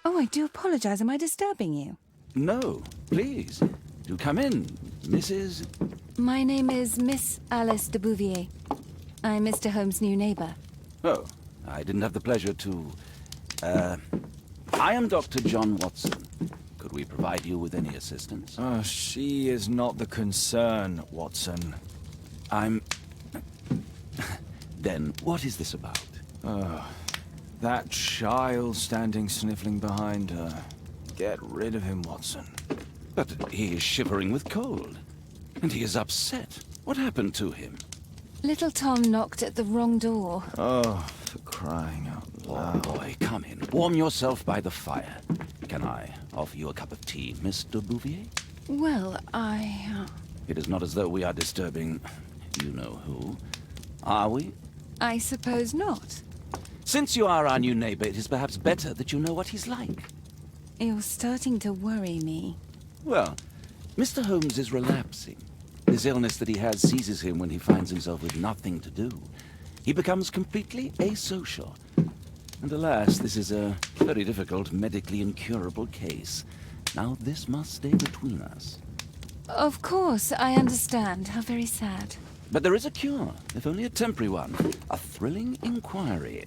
Oh, I do apologize. Am I disturbing you? No, please. Do come in, Mrs. My name is Miss Alice de Bouvier. I'm Mr. Holmes' new neighbor. Oh, I didn't have the pleasure to... I am Dr. John Watson. Could we provide you with any assistance? She is not the concern, Watson. I'm... Then, what is this about? That child standing sniffling behind her. Get rid of him, Watson. But he is shivering with cold. And he is upset. What happened to him? Little Tom knocked at the wrong door. Oh, for crying out loud. Oh, boy, come in. Warm yourself by the fire. Can I offer you a cup of tea, Mr. Bouvier? Well, It is not as though we are disturbing you-know-who. Are we? I suppose not. Since you are our new neighbor, it is perhaps better that you know what he's like. You're starting to worry me. Well, Mr. Holmes is relapsing. This illness that he has seizes him when he finds himself with nothing to do. He becomes completely asocial. And alas, this is a very difficult, medically incurable case. Now, this must stay between us. Of course, I understand. How very sad. But there is a cure, if only a temporary one. A thrilling inquiry.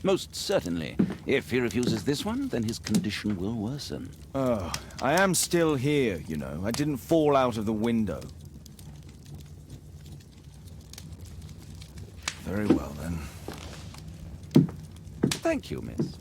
Most certainly. If he refuses this one, then his condition will worsen. Oh, I am still here, you know. I didn't fall out of the window. Very well, then. Thank you, miss.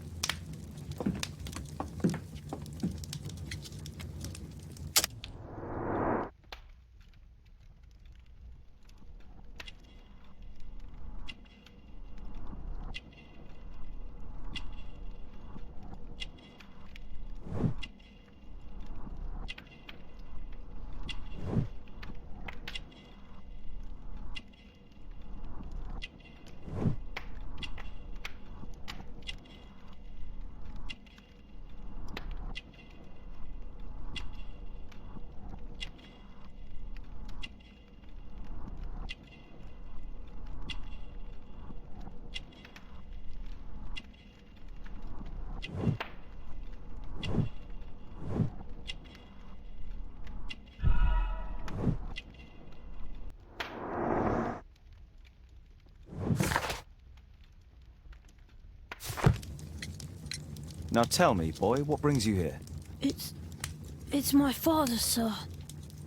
Now tell me, boy, what brings you here? It's my father, sir.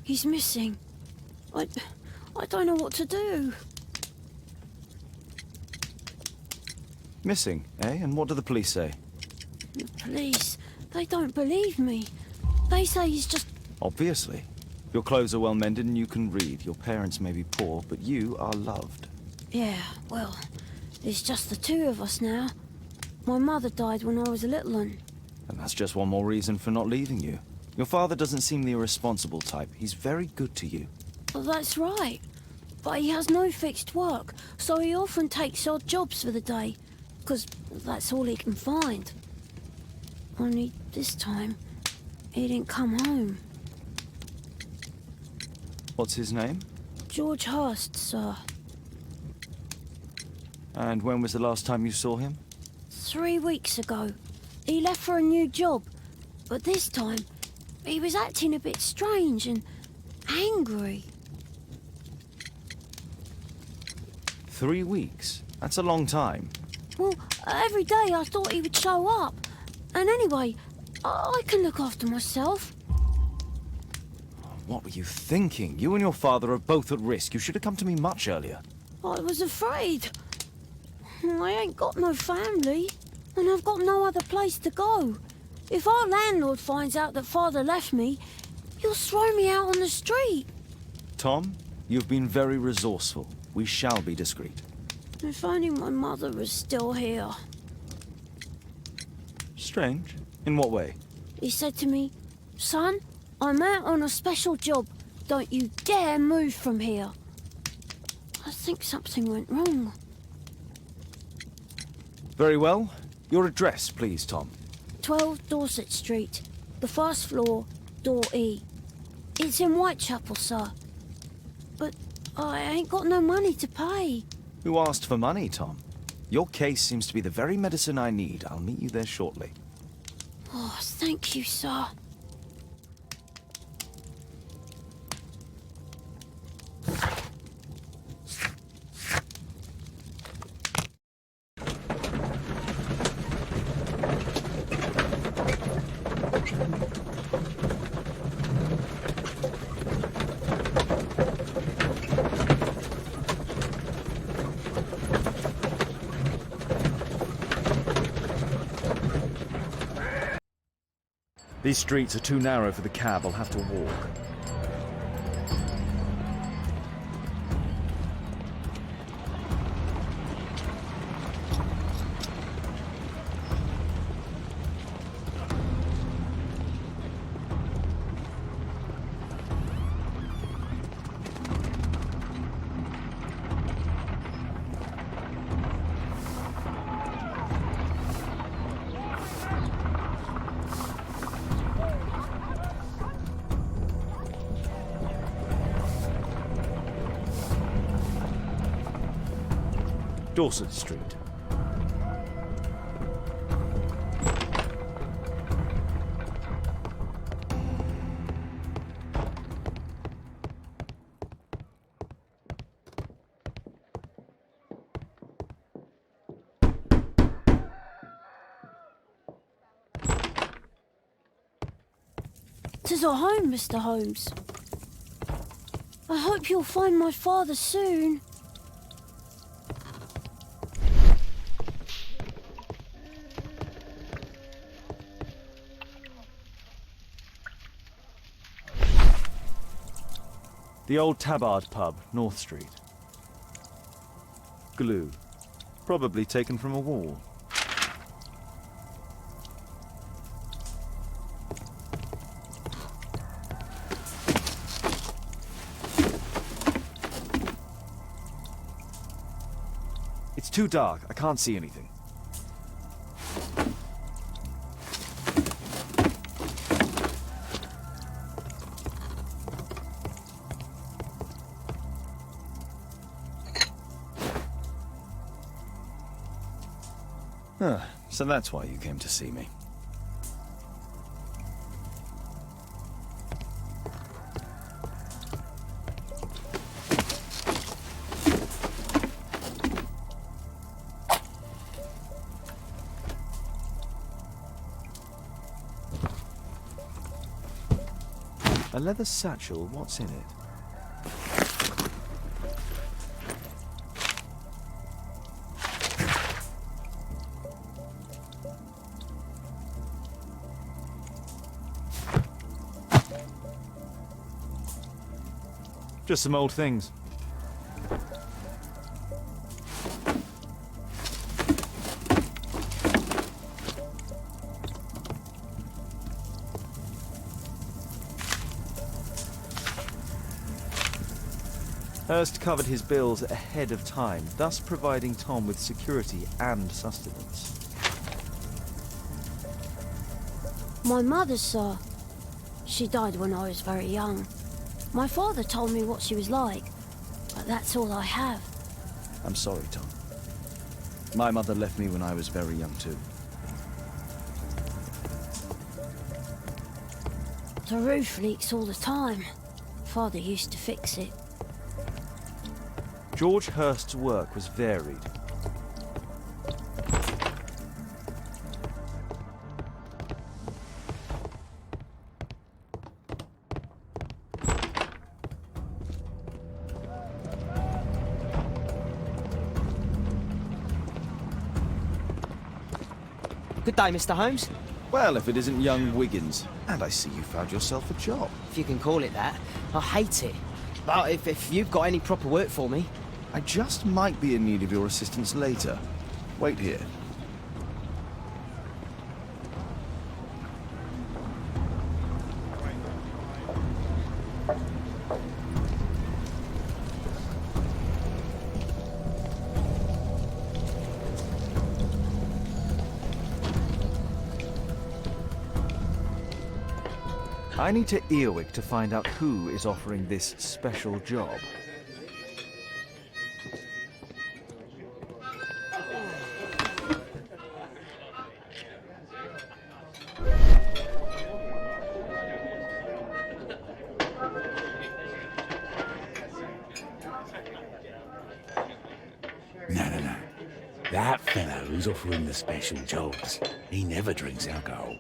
He's missing. I don't know what to do. Missing, eh? And what do the police say? The police, they don't believe me. They say he's just... Obviously. Your clothes are well mended and you can read. Your parents may be poor, but you are loved. Yeah, well, it's just the two of us now. My mother died when I was a little one. And that's just one more reason for not leaving you. Your father doesn't seem the irresponsible type. He's very good to you. Well, that's right. But he has no fixed work, so he often takes odd jobs for the day, because that's all he can find. Only this time, he didn't come home. What's his name? George Hurst, sir. And when was the last time you saw him? 3 weeks ago. He left for a new job, but this time, he was acting a bit strange and angry. 3 weeks? That's a long time. Well, every day I thought he would show up. And anyway, I can look after myself. What were you thinking? You and your father are both at risk. You should have come to me much earlier. I was afraid. I ain't got no family, and I've got no other place to go. If our landlord finds out that Father left me, he'll throw me out on the street. Tom, you've been very resourceful. We shall be discreet. If only my mother was still here. Strange. In what way? He said to me, "Son, I'm out on a special job. Don't you dare move from here." I think something went wrong. Very well. Your address, please, Tom. 12 Dorset Street, the first floor, door E. It's in Whitechapel, sir. But I ain't got no money to pay. Who asked for money, Tom? Your case seems to be the very medicine I need. I'll meet you there shortly. Oh, thank you, sir. These streets are too narrow for the cab. I'll have to walk. Dorset Street. Tis our home, Mr. Holmes. I hope you'll find my father soon. The old Tabard pub, North Street. Glue. Probably taken from a wall. It's too dark. I can't see anything. Huh, so that's why you came to see me. A leather satchel, what's in it? Just some old things. Hurst covered his bills ahead of time, thus providing Tom with security and sustenance. My mother, sir. She died when I was very young. My father told me what she was like, but that's all I have. I'm sorry, Tom. My mother left me when I was very young too. The roof leaks all the time. Father used to fix it. George Hurst's work was varied. Good day, Mr. Holmes. Well, if it isn't young Wiggins. And I see you found yourself a job. If you can call it that. I hate it. But if you've got any proper work for me... I just might be in need of your assistance later. Wait here. I need to Earwig to find out who is offering this special job. That fellow who's offering the special jobs, he never drinks alcohol.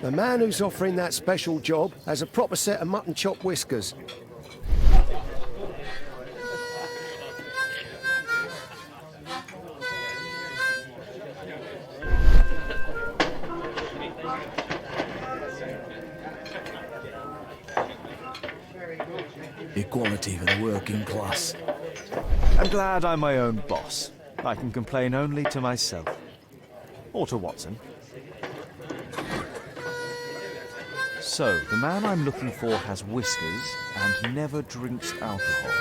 The man who's offering that special job has a proper set of mutton chop whiskers. Equality for the working class. I'm glad I'm my own boss. I can complain only to myself. Or to Watson. So, the man I'm looking for has whiskers and never drinks alcohol.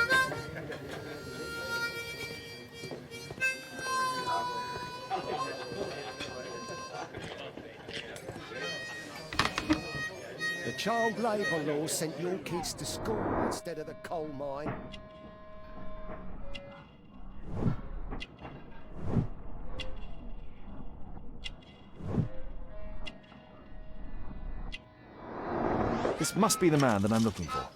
The child labour law sent your kids to school instead of the coal mine. This must be the man that I'm looking for.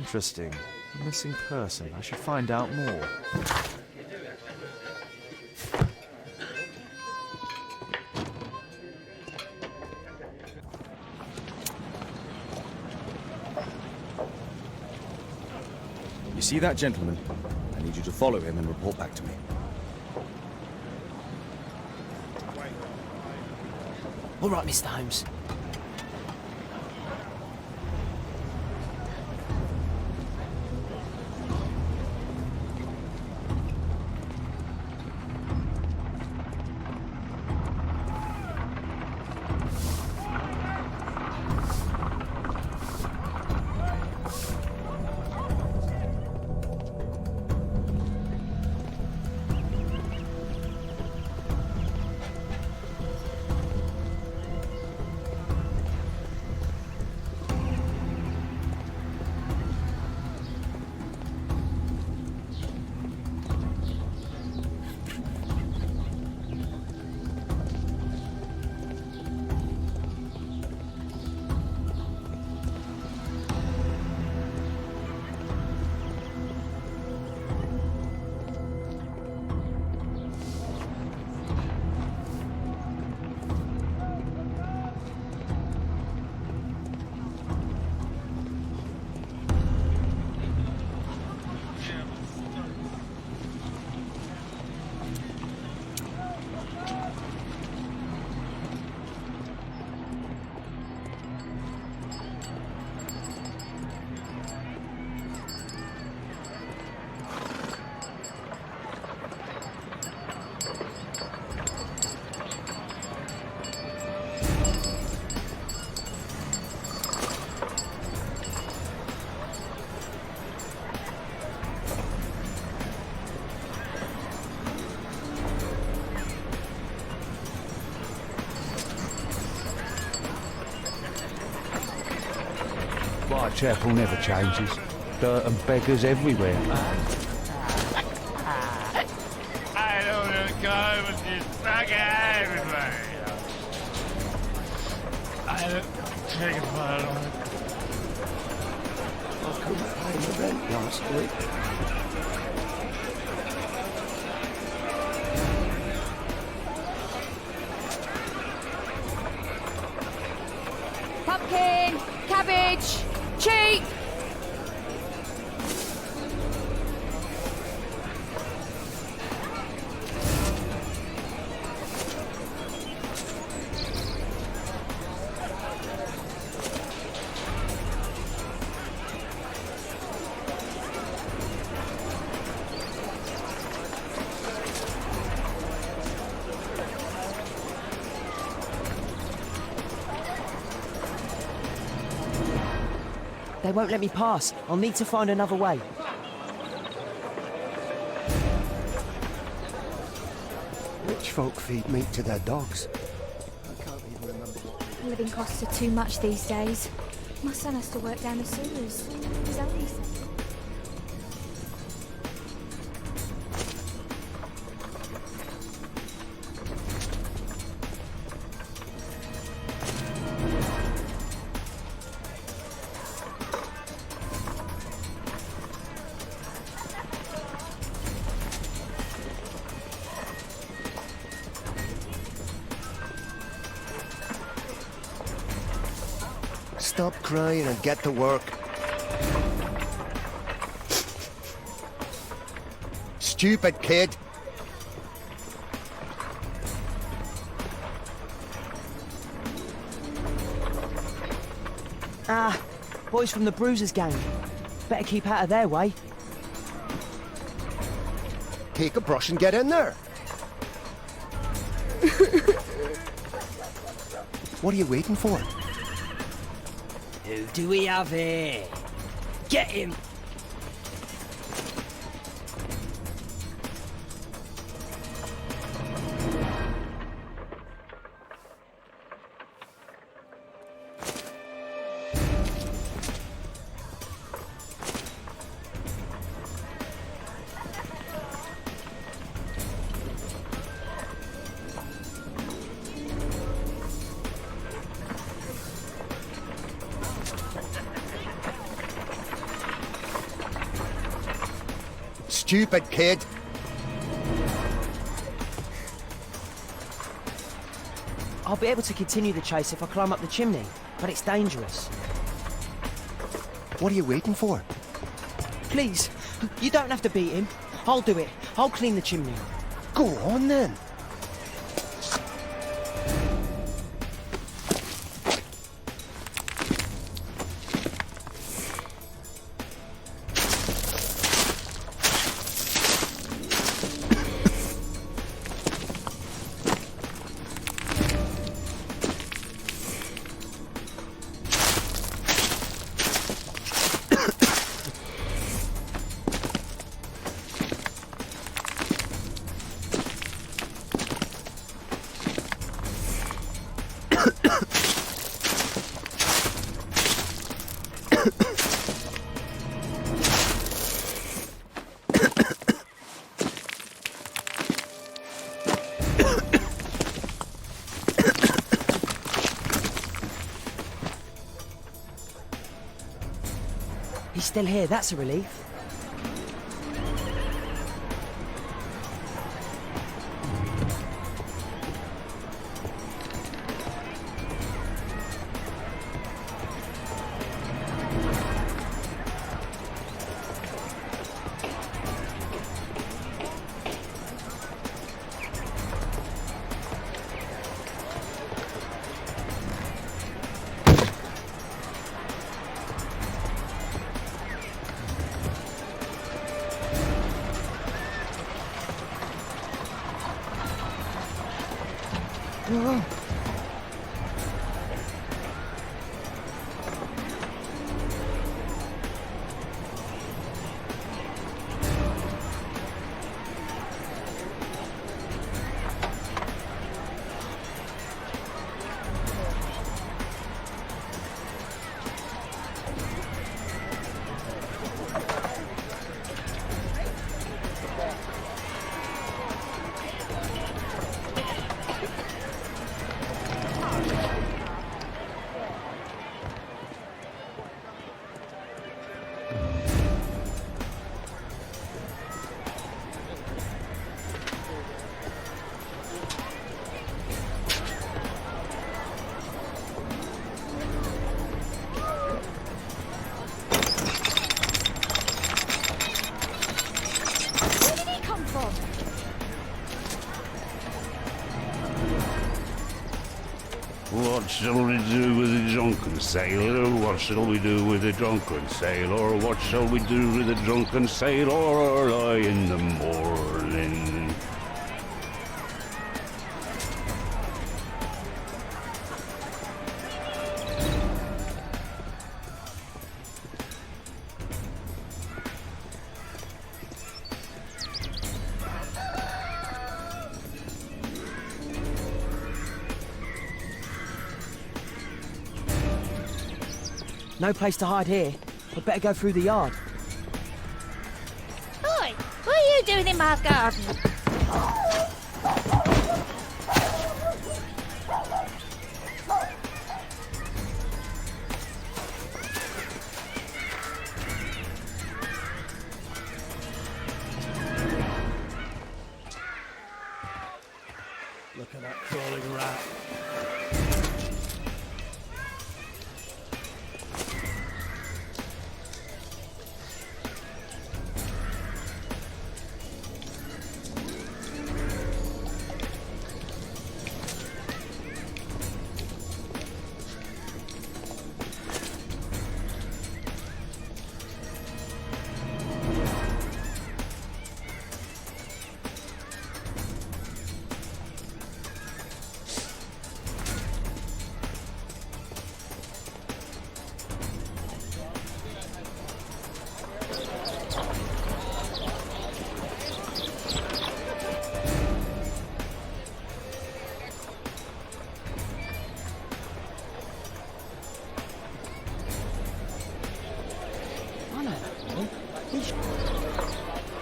Interesting. Missing person. I should find out more. You see that gentleman? I need you to follow him and report back to me. All right, Mr. Holmes. Whitechapel never changes. Dirt and beggars everywhere. I don't want to go with this fucker everywhere. I don't take it for I couldn't pay the rent last week. Pumpkin! Cabbage! Cheap! They won't let me pass. I'll need to find another way. Rich folk feed meat to their dogs. I can't even remember what... Living costs are too much these days. My son has to work down the sewers. Is that what he said? Stop crying and get to work. Stupid kid. Ah, boys from the Bruisers gang. Better keep out of their way. Take a brush and get in there. What are you waiting for? Who do we have here? Get him! Stupid kid. I'll be able to continue the chase if I climb up the chimney, but it's dangerous. What are you waiting for? Please, you don't have to beat him. I'll do it. I'll clean the chimney. Go on then. He's still here, that's a relief. shall we do with a drunken sailor? What shall we do with a drunken sailor? What shall we do with a drunken sailor early in the morning? No place to hide here. I'd better go through the yard. Oi, what are you doing in my garden? Look at that crawling rat.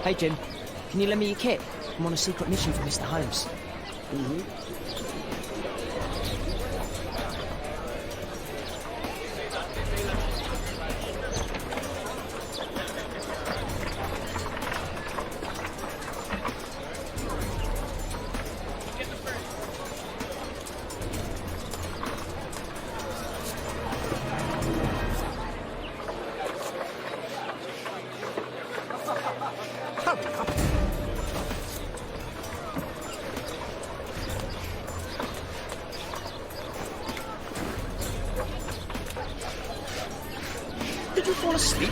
Hey, Jim. Can you lend me your kit? I'm on a secret mission for Mr. Holmes. Did you fall asleep?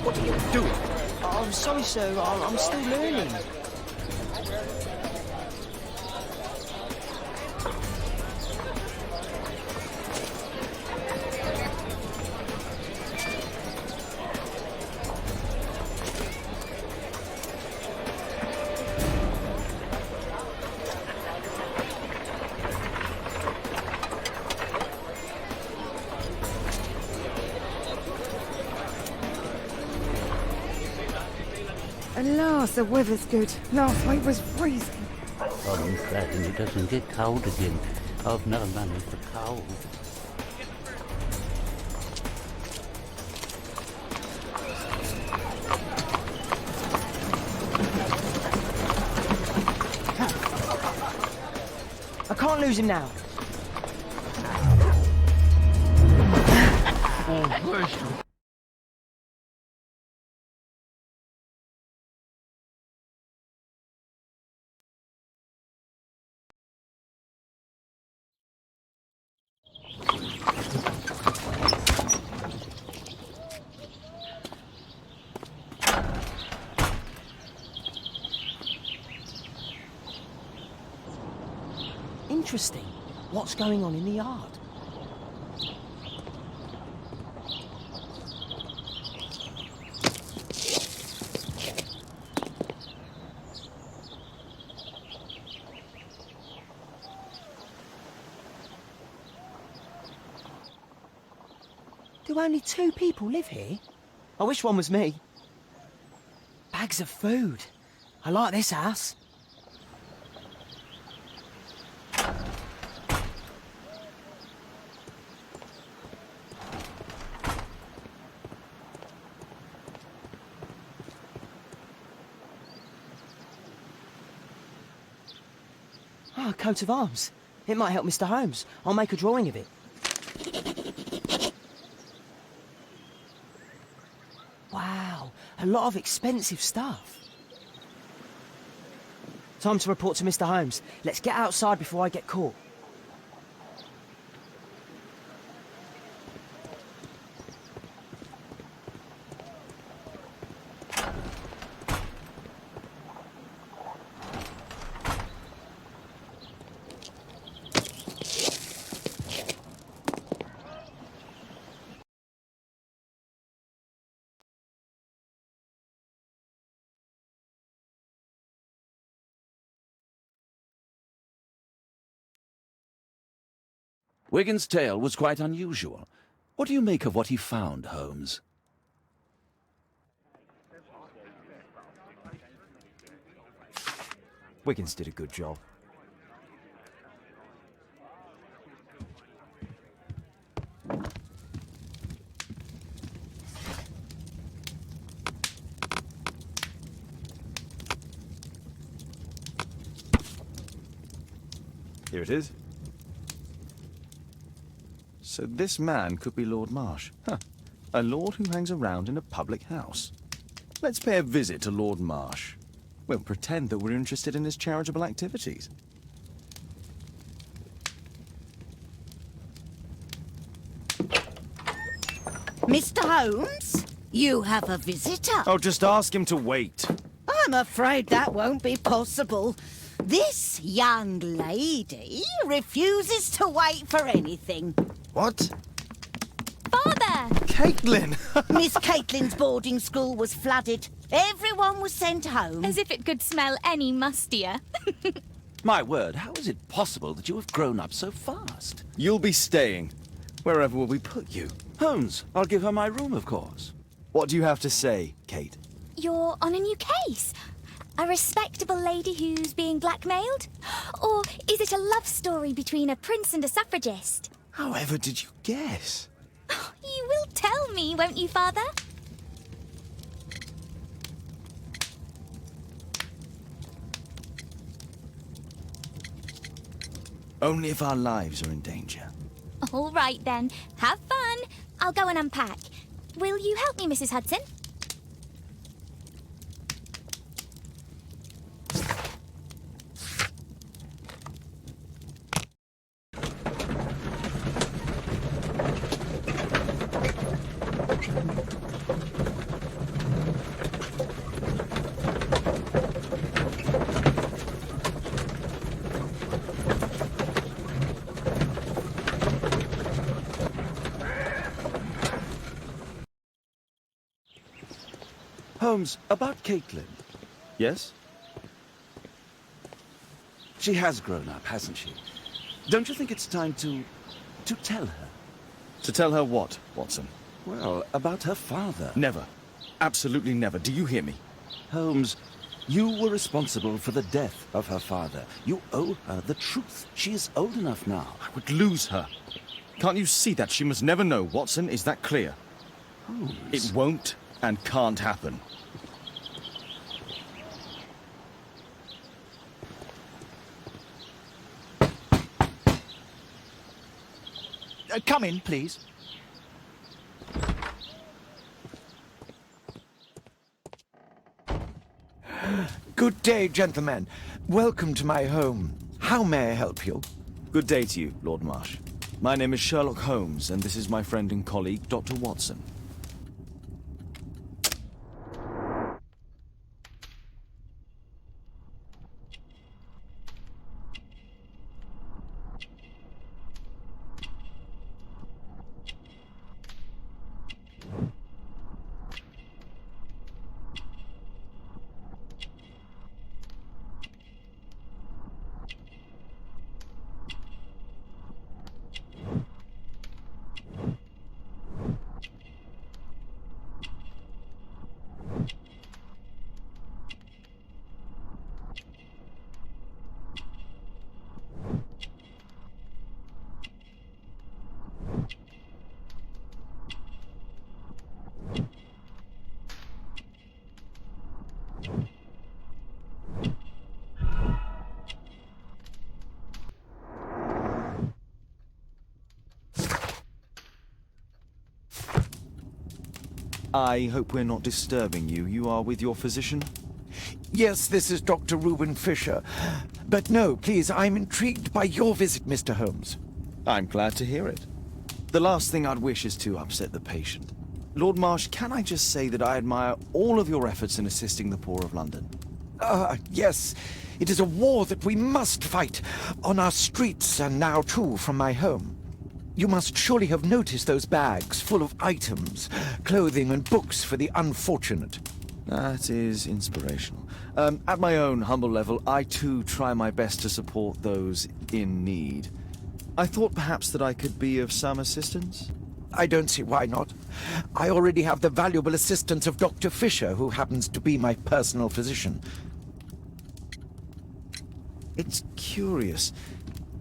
What are you doing? Oh, I'm sorry, sir. I'm still learning. At last, the weather's good. Last week was freezing. I'm glad it doesn't get cold again. I've no money for coal. I can't lose him now. Interesting. What's going on in the yard? Do only 2 people live here? I wish one was me. Bags of food. I like this house. Ah, a coat of arms. It might help Mr. Holmes. I'll make a drawing of it. Wow. Wow, a lot of expensive stuff. Time to report to Mr. Holmes. Let's get outside before I get caught. Wigan's tale was quite unusual. What do you make of what he found, Holmes? Wiggins did a good job. Here it is. So this man could be Lord Marsh. Huh. A lord who hangs around in a public house. Let's pay a visit to Lord Marsh. We'll pretend that we're interested in his charitable activities. Mr. Holmes, you have a visitor. Oh, just ask him to wait. I'm afraid that won't be possible. This young lady refuses to wait for anything. What? Father! Caitlin! Miss Caitlin's boarding school was flooded. Everyone was sent home. As if it could smell any mustier. My word, how is it possible that you have grown up so fast? You'll be staying. Wherever will we put you? Holmes, I'll give her my room, of course. What do you have to say, Kate? You're on a new case. A respectable lady who's being blackmailed? Or is it a love story between a prince and a suffragist? However did you guess? You will tell me, won't you, Father? Only if our lives are in danger. All right, then. Have fun. I'll go and unpack. Will you help me, Mrs. Hudson? Holmes, about Caitlin. Yes? She has grown up, hasn't she? Don't you think it's time to tell her? To tell her what, Watson? Well, about her father. Never. Absolutely never. Do you hear me? Holmes, you were responsible for the death of her father. You owe her the truth. She is old enough now. I would lose her. Can't you see that? She must never know, Watson. Is that clear? Holmes. It won't and can't happen. Come in, please. Good day, gentlemen. Welcome to my home. How may I help you? Good day to you, Lord Marsh. My name is Sherlock Holmes, and this is my friend and colleague, Dr. Watson. I hope we're not disturbing you. You are with your physician? Yes, this is Dr. Reuben Fisher. But no, please, I'm intrigued by your visit, Mr. Holmes. I'm glad to hear it. The last thing I'd wish is to upset the patient. Lord Marsh, can I just say that I admire all of your efforts in assisting the poor of London? Yes. It is a war that we must fight, on our streets and now too from my home. You must surely have noticed those bags full of items, clothing and books for the unfortunate. That is inspirational. At my own humble level, I too try my best to support those in need. I thought perhaps that I could be of some assistance? I don't see why not. I already have the valuable assistance of Dr. Fisher, who happens to be my personal physician. It's curious.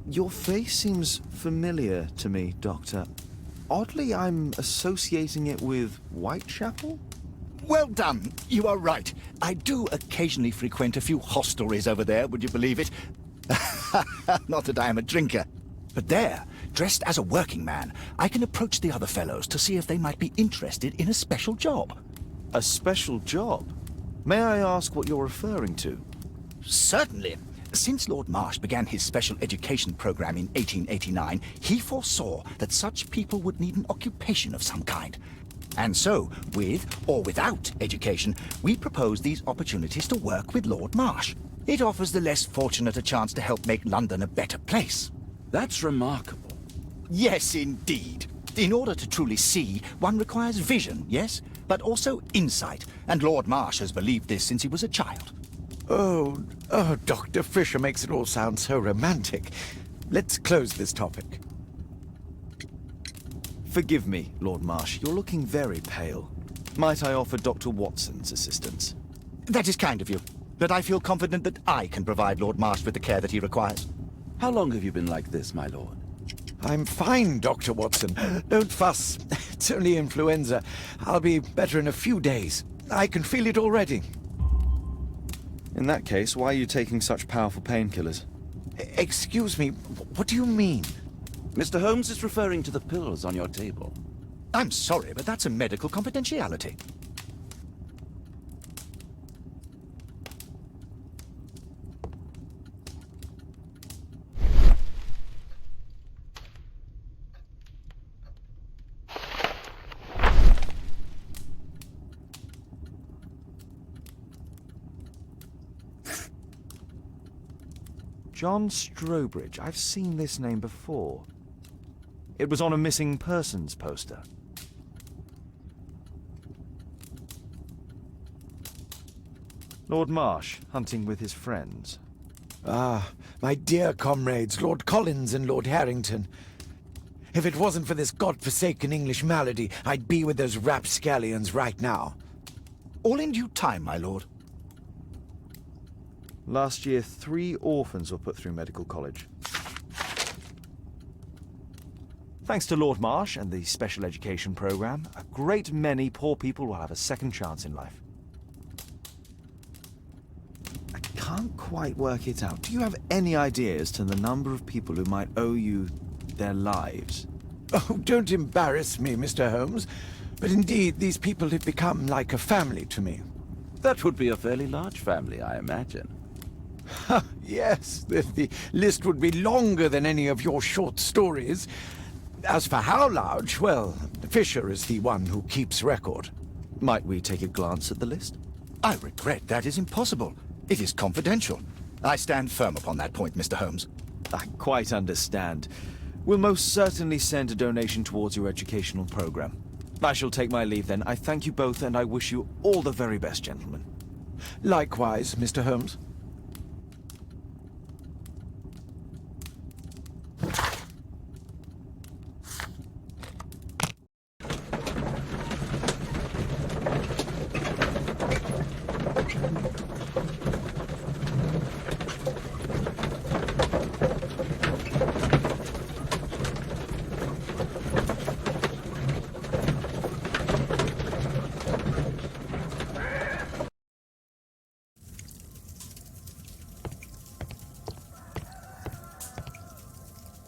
Your face seems familiar to me, Doctor. Oddly, I'm associating it with Whitechapel? Well done. You are right. I do occasionally frequent a few hostelries over there, would you believe it? Not that I am a drinker. But there, dressed as a working man, I can approach the other fellows to see if they might be interested in a special job. A special job? May I ask what you're referring to? Certainly. Since Lord Marsh began his special education program in 1889, he foresaw that such people would need an occupation of some kind. And so, with or without education, we propose these opportunities to work with Lord Marsh. It offers the less fortunate a chance to help make London a better place. That's remarkable. Yes, indeed. In order to truly see, one requires vision, yes, but also insight. And Lord Marsh has believed this since he was a child. Oh, Dr. Fisher makes it all sound so romantic. Let's close this topic. Forgive me, Lord Marsh. You're looking very pale. Might I offer Dr. Watson's assistance? That is kind of you, but I feel confident that I can provide Lord Marsh with the care that he requires. How long have you been like this, my lord? I'm fine, Dr. Watson. Don't fuss. It's only influenza. I'll be better in a few days. I can feel it already. In that case, why are you taking such powerful painkillers? Excuse me, what do you mean? Mr. Holmes is referring to the pills on your table. I'm sorry, but that's a medical confidentiality. John Strobridge. I've seen this name before. It was on a missing persons poster. Lord Marsh, hunting with his friends. Ah, my dear comrades, Lord Collins and Lord Harrington. If it wasn't for this godforsaken English malady, I'd be with those rapscallions right now. All in due time, my lord. Last year, 3 orphans were put through medical college. Thanks to Lord Marsh and the special education program, a great many poor people will have a second chance in life. I can't quite work it out. Do you have any idea as to the number of people who might owe you their lives? Oh, don't embarrass me, Mr. Holmes. But indeed, these people have become like a family to me. That would be a fairly large family, I imagine. Yes, the list would be longer than any of your short stories. As for how large, well, Fisher is the one who keeps record. Might we take a glance at the list? I regret that is impossible. It is confidential. I stand firm upon that point, Mr. Holmes. I quite understand. We'll most certainly send a donation towards your educational program. I shall take my leave then. I thank you both and I wish you all the very best, gentlemen. Likewise, Mr. Holmes.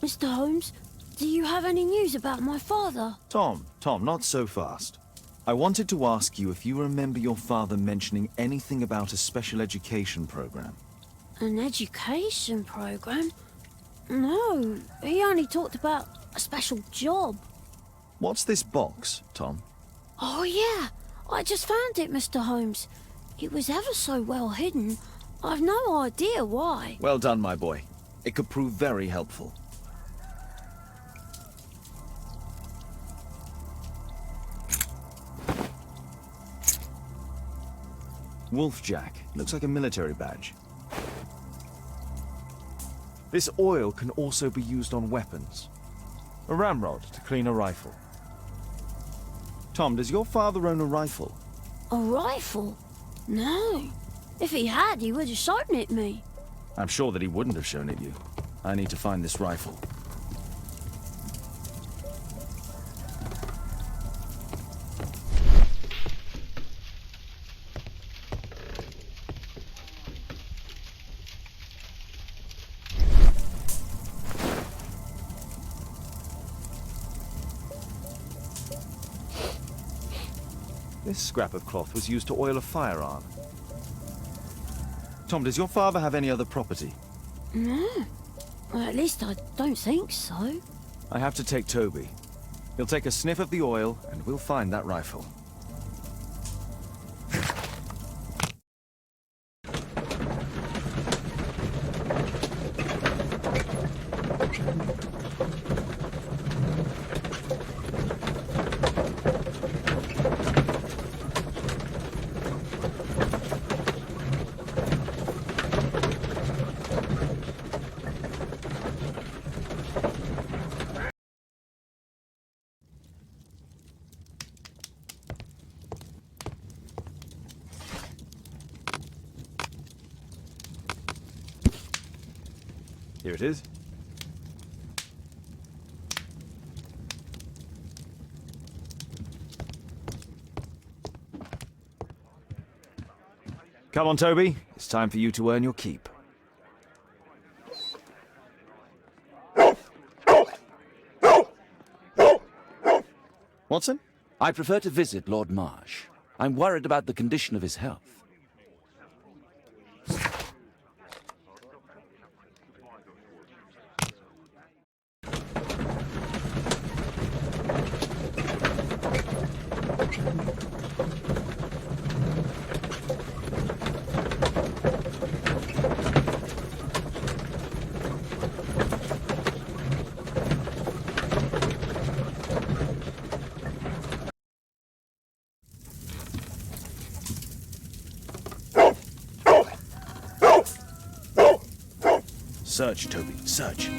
Mr. Holmes, do you have any news about my father? Tom, not so fast. I wanted to ask you if you remember your father mentioning anything about a special education program. An education program? No, he only talked about a special job. What's this box, Tom? Oh yeah, I just found it, Mr. Holmes. It was ever so well hidden. I've no idea why. Well done, my boy. It could prove very helpful. Wolfjack. Looks like a military badge. This oil can also be used on weapons. A ramrod to clean a rifle. Tom, does your father own a rifle? A rifle? No. If he had, he would have shown it me. I'm sure that he wouldn't have shown it you. I need to find this rifle. This scrap of cloth was used to oil a firearm. Tom, does your father have any other property? No. Well, at least I don't think so. I have to take Toby. He'll take a sniff of the oil, and we'll find that rifle. Here it is. Come on, Toby. It's time for you to earn your keep. Watson? I prefer to visit Lord Marsh. I'm worried about the condition of his health. Search, Toby, search.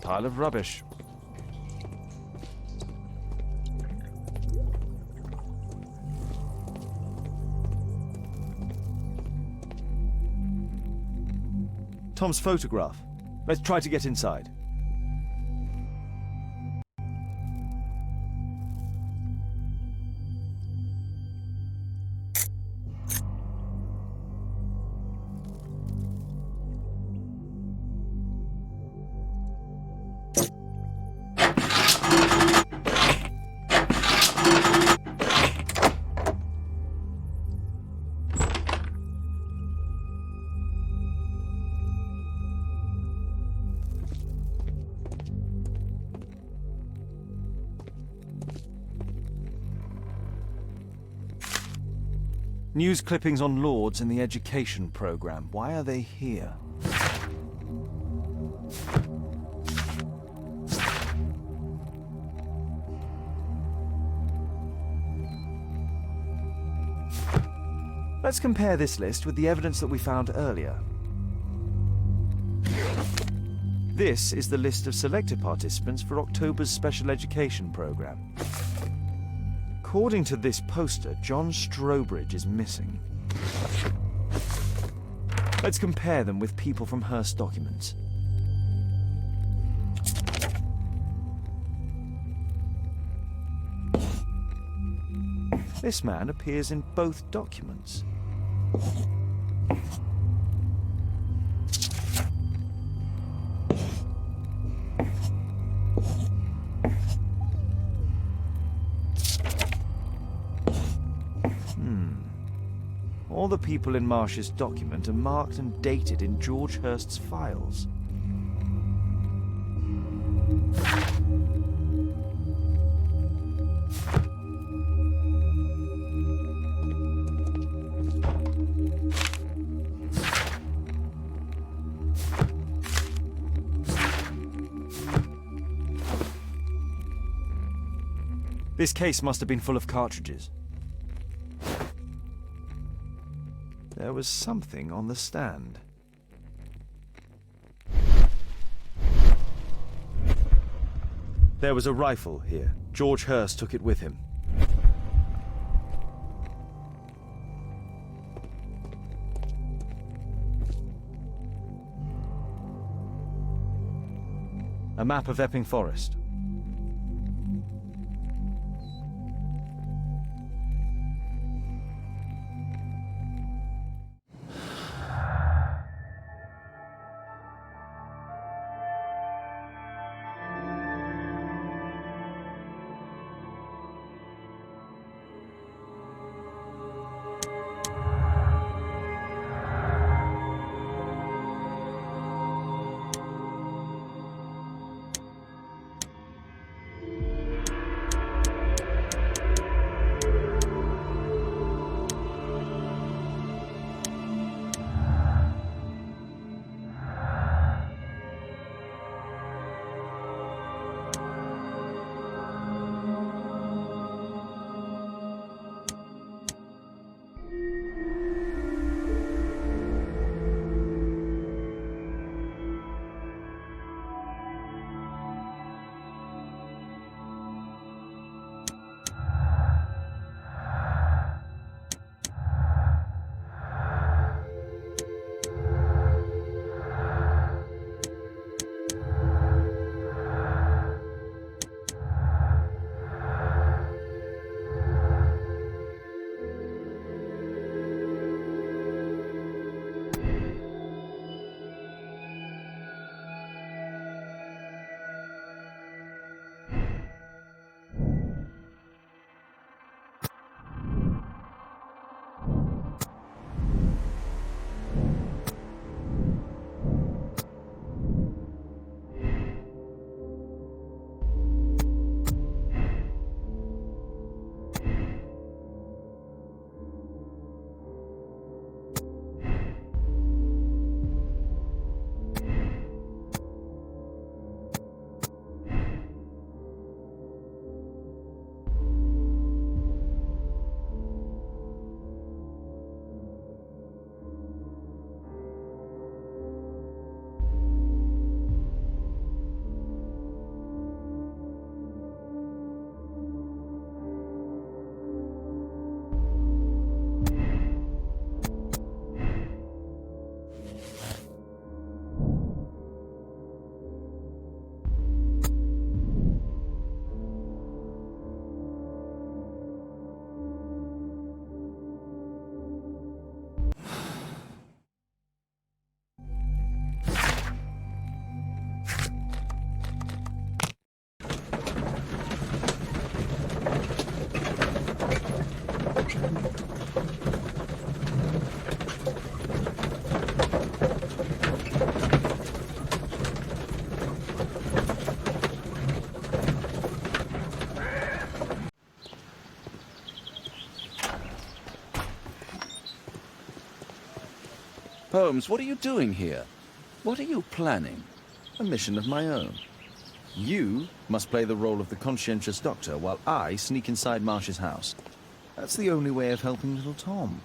Pile of rubbish. Tom's photograph. Let's try to get inside. News clippings on lords in the education program. Why are they here? Let's compare this list with the evidence that we found earlier. This is the list of selected participants for October's special education program. According to this poster, John Strobridge is missing. Let's compare them with people from Hearst documents. This man appears in both documents. All the people in Marsh's document are marked and dated in George Hearst's files. This case must have been full of cartridges. There was something on the stand. There was a rifle here. George Hearst took it with him. A map of Epping Forest. Holmes, what are you doing here? What are you planning? A mission of my own. You must play the role of the conscientious doctor while I sneak inside Marsh's house. That's the only way of helping little Tom.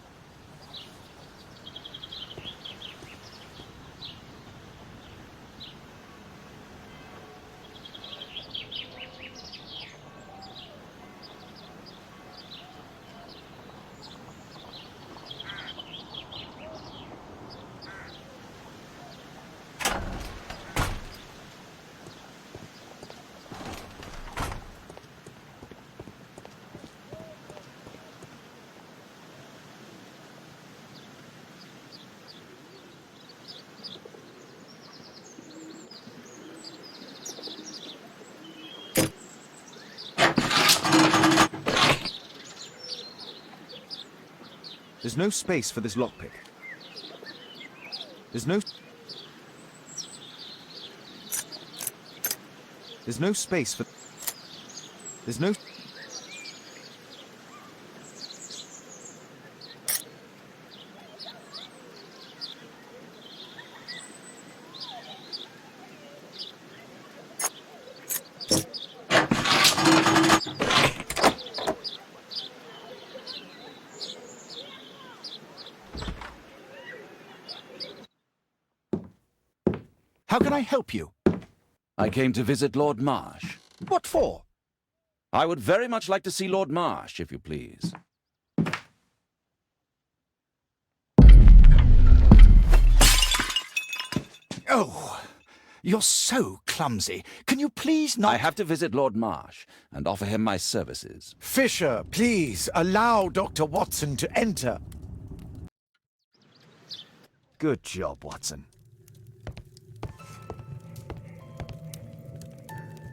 There's no space for this lockpick. There's no space for... There's no... How can I help you? I came to visit Lord Marsh. What for? I would very much like to see Lord Marsh, if you please. Oh, you're so clumsy. Can you please not... I have to visit Lord Marsh and offer him my services. Fisher, please, allow Dr. Watson to enter. Good job, Watson.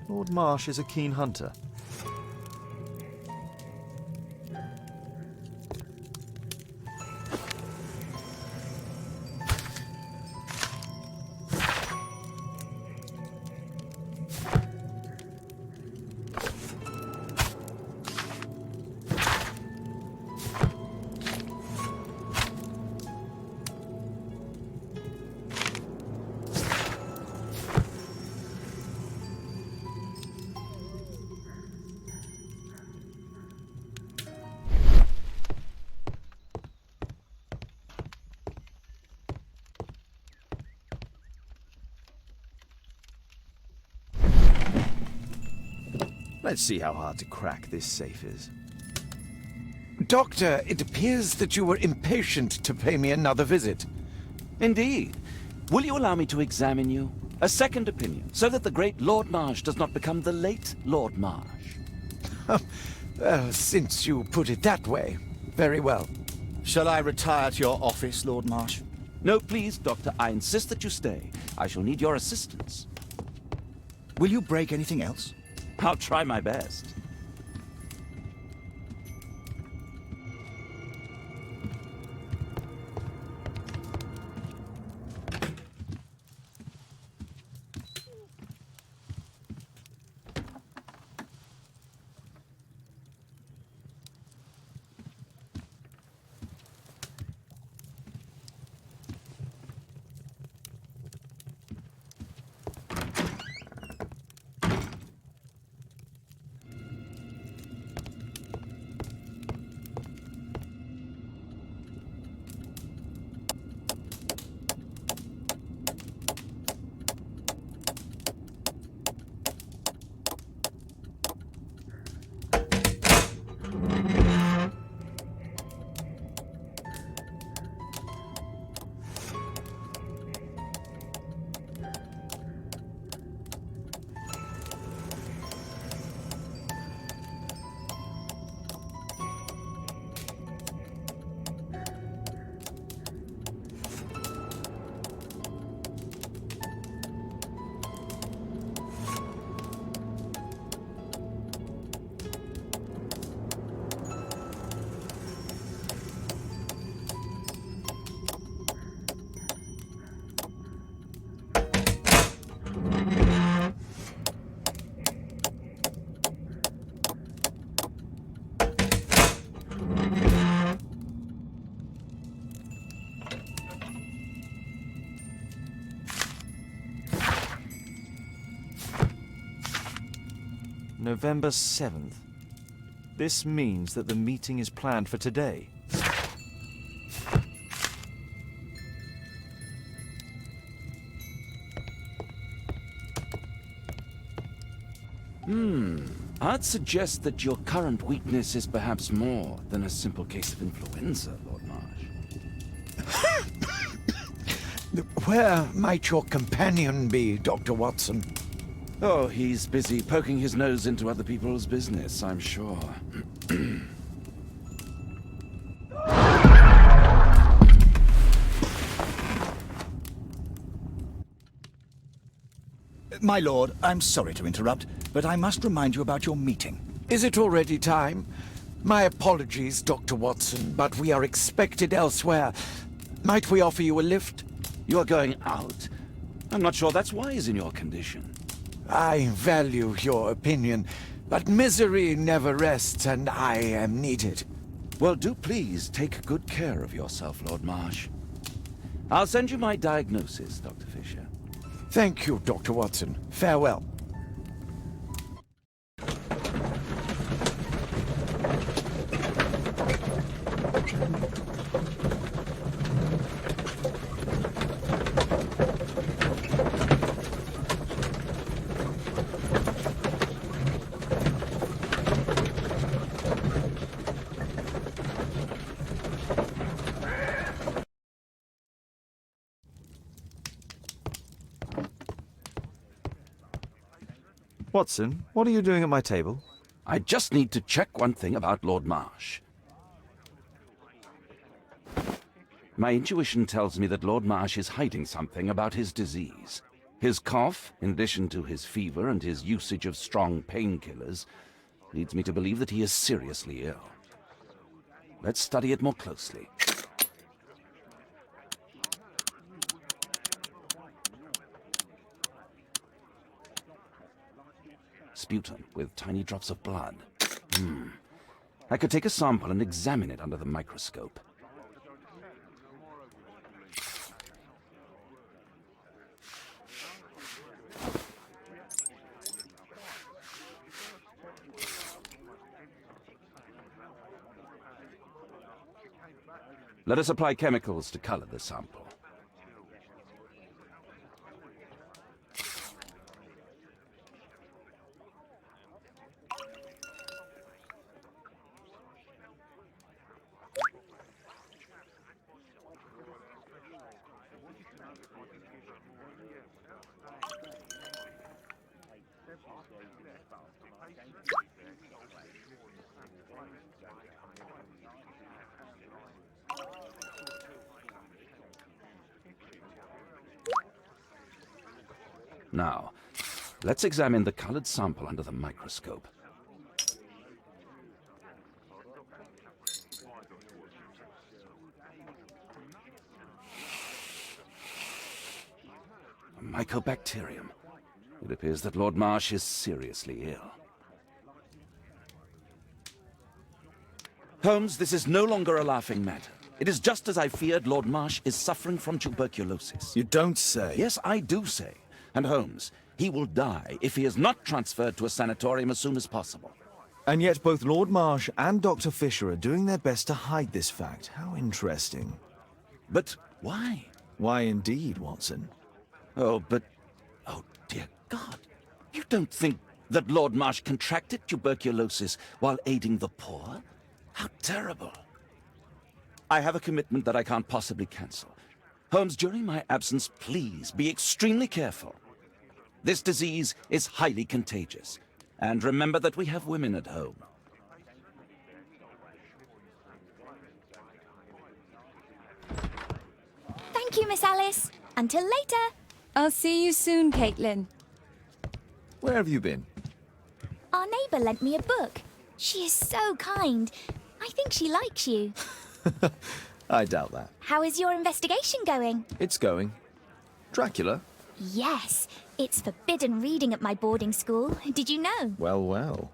Lord Marsh is a keen hunter. Let's see how hard to crack this safe is. Doctor, it appears that you were impatient to pay me another visit. Indeed. Will you allow me to examine you? A second opinion, so that the great Lord Marsh does not become the late Lord Marsh. Well, since you put it that way, very well. Shall I retire to your office, Lord Marsh? No, please, Doctor. I insist that you stay. I shall need your assistance. Will you break anything else? I'll try my best. November 7th. This means that the meeting is planned for today. I'd suggest that your current weakness is perhaps more than a simple case of influenza, Lord Marsh. Where might your companion be, Dr. Watson? Oh, he's busy poking his nose into other people's business, I'm sure. My lord, I'm sorry to interrupt, but I must remind you about your meeting. Is it already time? My apologies, Dr. Watson, but we are expected elsewhere. Might we offer you a lift? You're going out? I'm not sure that's wise in your condition. I value your opinion, but misery never rests, and I am needed. Well, do please take good care of yourself, Lord Marsh. I'll send you my diagnosis, Dr. Fisher. Thank you, Dr. Watson. Farewell. Watson, what are you doing at my table? I just need to check one thing about Lord Marsh. My intuition tells me that Lord Marsh is hiding something about his disease. His cough, in addition to his fever and his usage of strong painkillers, leads me to believe that he is seriously ill. Let's study it more closely. Sputum with tiny drops of blood. I could take a sample and examine it under the microscope. Let us apply chemicals to color the sample. Now, let's examine the colored sample under the microscope. A mycobacterium. It appears that Lord Marsh is seriously ill. Holmes, this is no longer a laughing matter. It is just as I feared. Lord Marsh is suffering from tuberculosis. You don't say. Yes, I do say. And Holmes, he will die if he is not transferred to a sanatorium as soon as possible. And yet both Lord Marsh and Dr. Fisher are doing their best to hide this fact. How interesting. But why? Why indeed, Watson? Oh, dear God. You don't think that Lord Marsh contracted tuberculosis while aiding the poor? How terrible. I have a commitment that I can't possibly cancel. Holmes, during my absence, please be extremely careful. This disease is highly contagious. And remember that we have women at home. Thank you, Miss Alice. Until later. I'll see you soon, Caitlin. Where have you been? Our neighbour lent me a book. She is so kind. I think she likes you. I doubt that. How is your investigation going? It's going. Dracula? Yes, it's forbidden reading at my boarding school. Did you know? Well, well.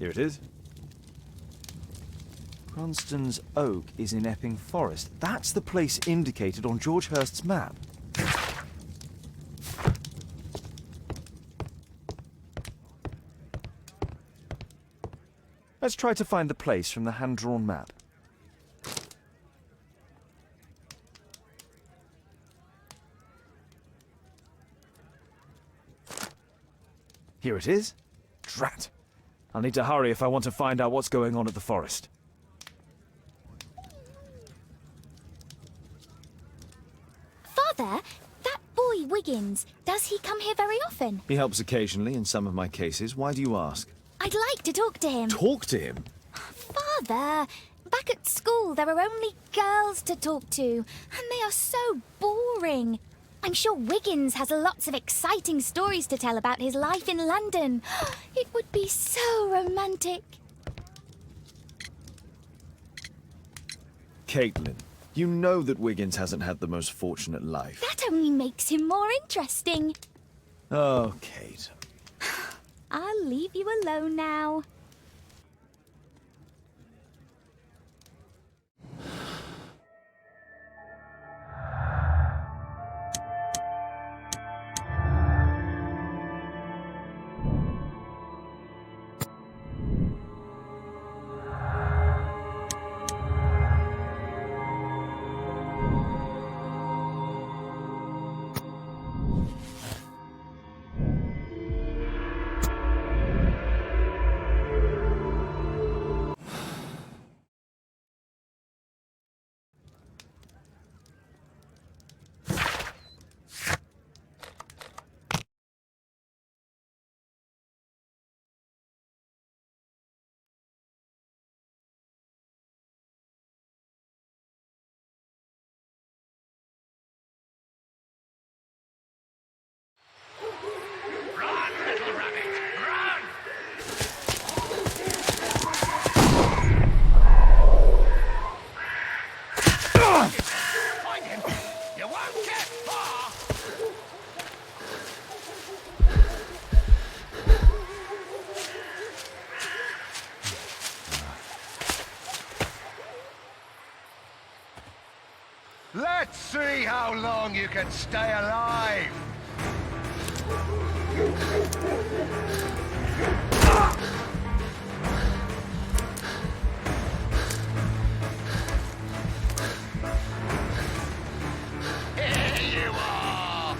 Here it is. Cranston's Oak is in Epping Forest. That's the place indicated on George Hurst's map. Let's try to find the place from the hand-drawn map. Here it is. Drat. I'll need to hurry if I want to find out what's going on at the forest. Father, that boy Wiggins, does he come here very often? He helps occasionally in some of my cases. Why do you ask? I'd like to talk to him. Talk to him? Father, back at school there are only girls to talk to, and they are so boring. I'm sure Wiggins has lots of exciting stories to tell about his life in London. It would be so romantic. Caitlin, you know that Wiggins hasn't had the most fortunate life. That only makes him more interesting. Oh, Kate. I'll leave you alone now. Let's see how long you can stay alive. Here you are.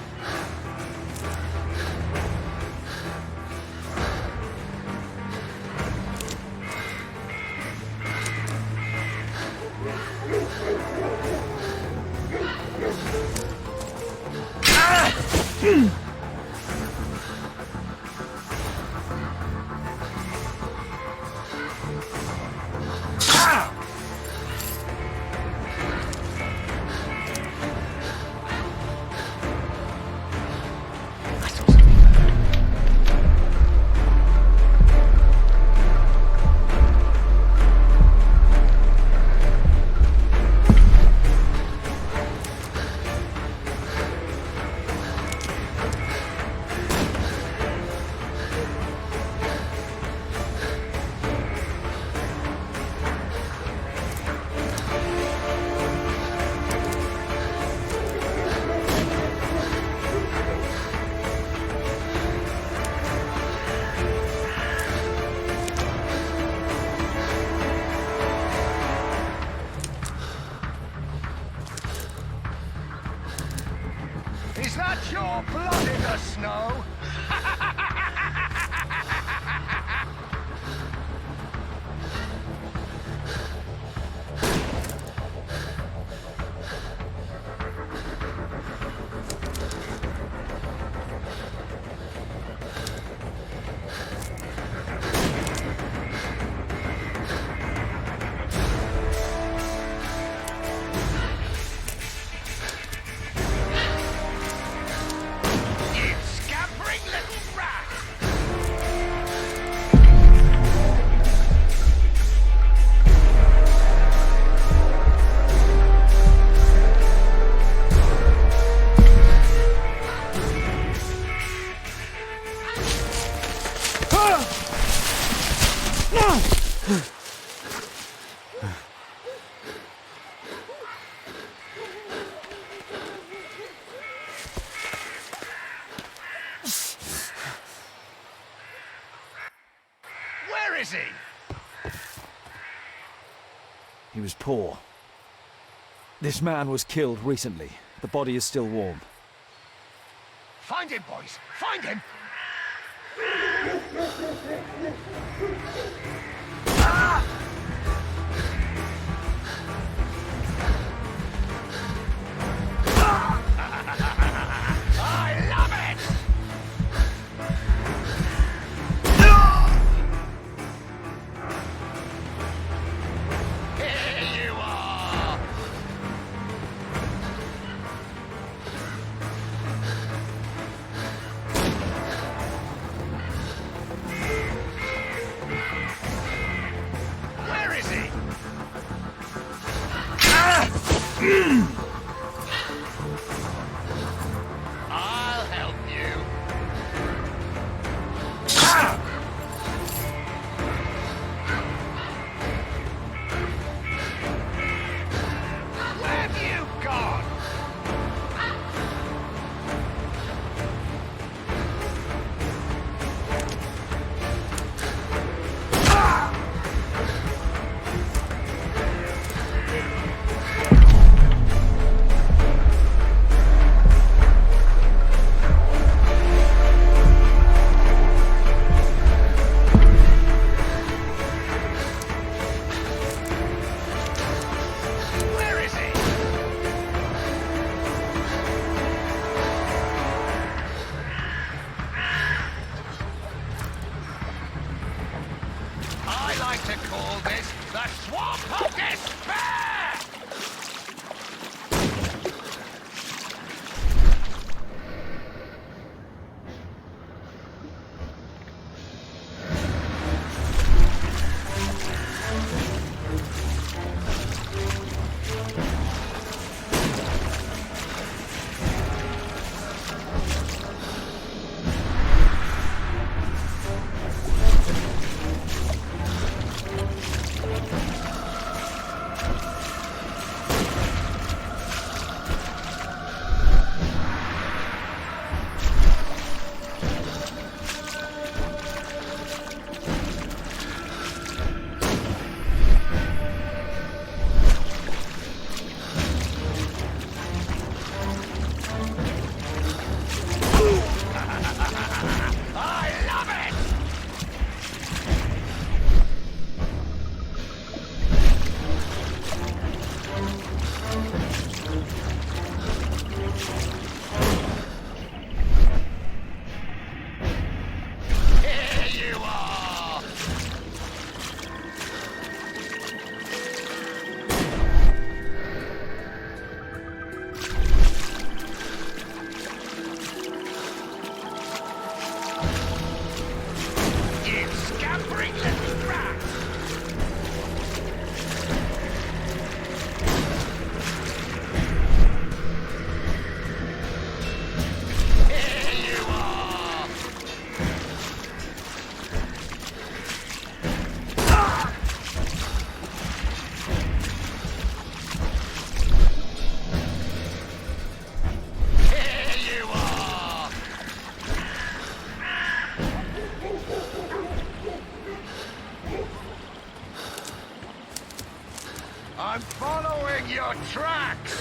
Is that your blood in the snow? Scampering little rat! is he? He was poor. This man was killed recently. The body is still warm. Find him, boys! Find him! I love it! Here you are! Where is he? I'll help you. Where have you gone? Where is he? I like to call this the Swamp of Despair! I love it! Here you are! You scampering little rat! Here you are! Here you are! I'm following your tracks!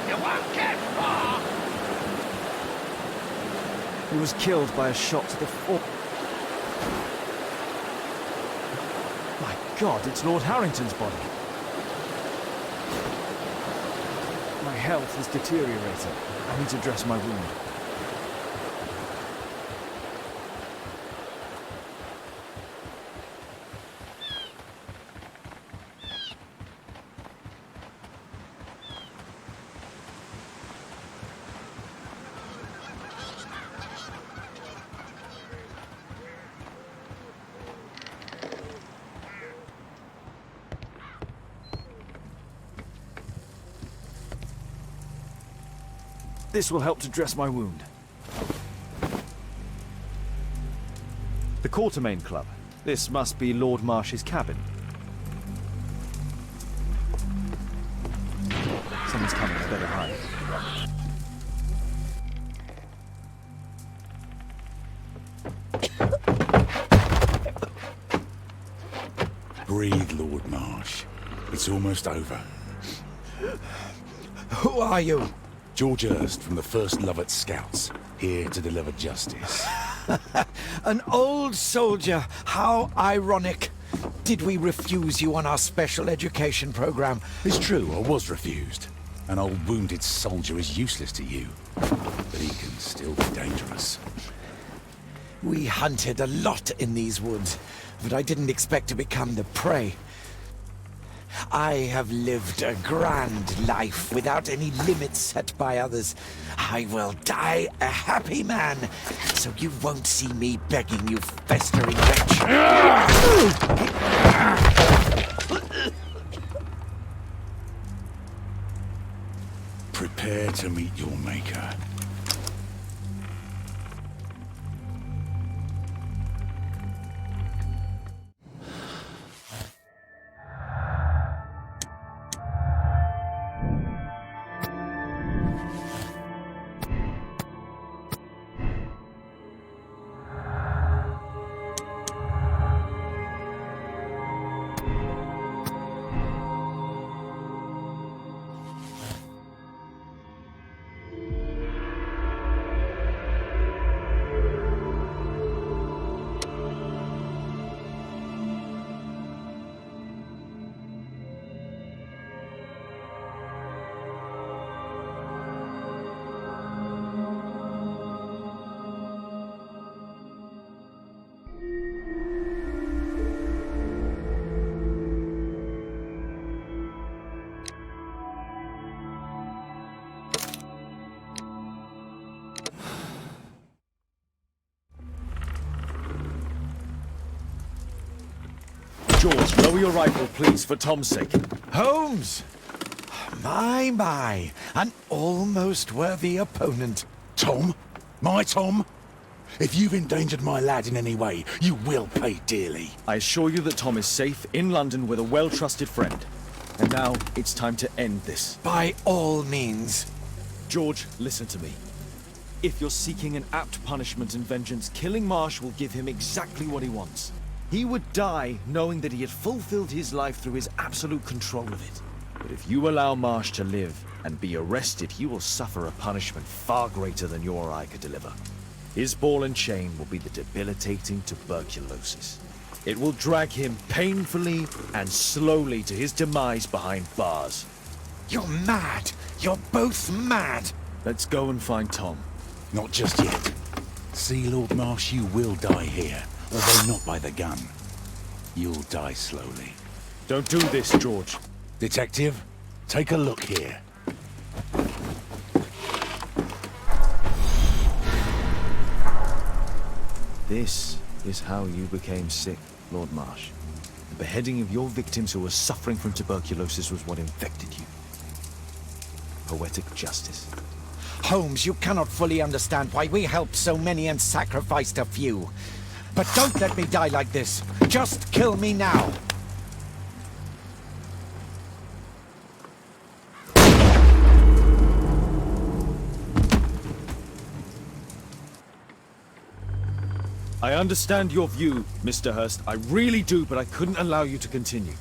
You won't get far! He was killed by a shot to the foot. My God, it's Lord Harrington's body. My health is deteriorating. I need to dress my wound. This will help to dress my wound. The Quartermain Club. This must be Lord Marsh's cabin. Someone's coming, I better hide. Breathe, Lord Marsh. It's almost over. Who are you? George Hurst from the 1st Lovett Scouts, here to deliver justice. An old soldier. How ironic. Did we refuse you on our special education program? It's true, I was refused. An old wounded soldier is useless to you, but he can still be dangerous. We hunted a lot in these woods, but I didn't expect to become the prey. I have lived a grand life without any limits set by others. I will die a happy man, so you won't see me begging you, festering wretch. Prepare to meet your maker. George, lower your rifle, please, for Tom's sake. Holmes! My, an almost worthy opponent. Tom? My Tom? If you've endangered my lad in any way, you will pay dearly. I assure you that Tom is safe in London with a well-trusted friend. And now, it's time to end this. By all means. George, listen to me. If you're seeking an apt punishment and vengeance, killing Marsh will give him exactly what he wants. He would die knowing that he had fulfilled his life through his absolute control of it. But if you allow Marsh to live and be arrested, he will suffer a punishment far greater than your eye could deliver. His ball and chain will be the debilitating tuberculosis. It will drag him painfully and slowly to his demise behind bars. You're mad! You're both mad! Let's go and find Tom. Not just yet. See, Lord Marsh, you will die here. Although not by the gun. You'll die slowly. Don't do this, George. Detective, take a look here. This is how you became sick, Lord Marsh. The beheading of your victims who were suffering from tuberculosis was what infected you. Poetic justice. Holmes, you cannot fully understand why we helped so many and sacrificed a few. But don't let me die like this. Just kill me now. I understand your view, Mr. Hurst. I really do, but I couldn't allow you to continue.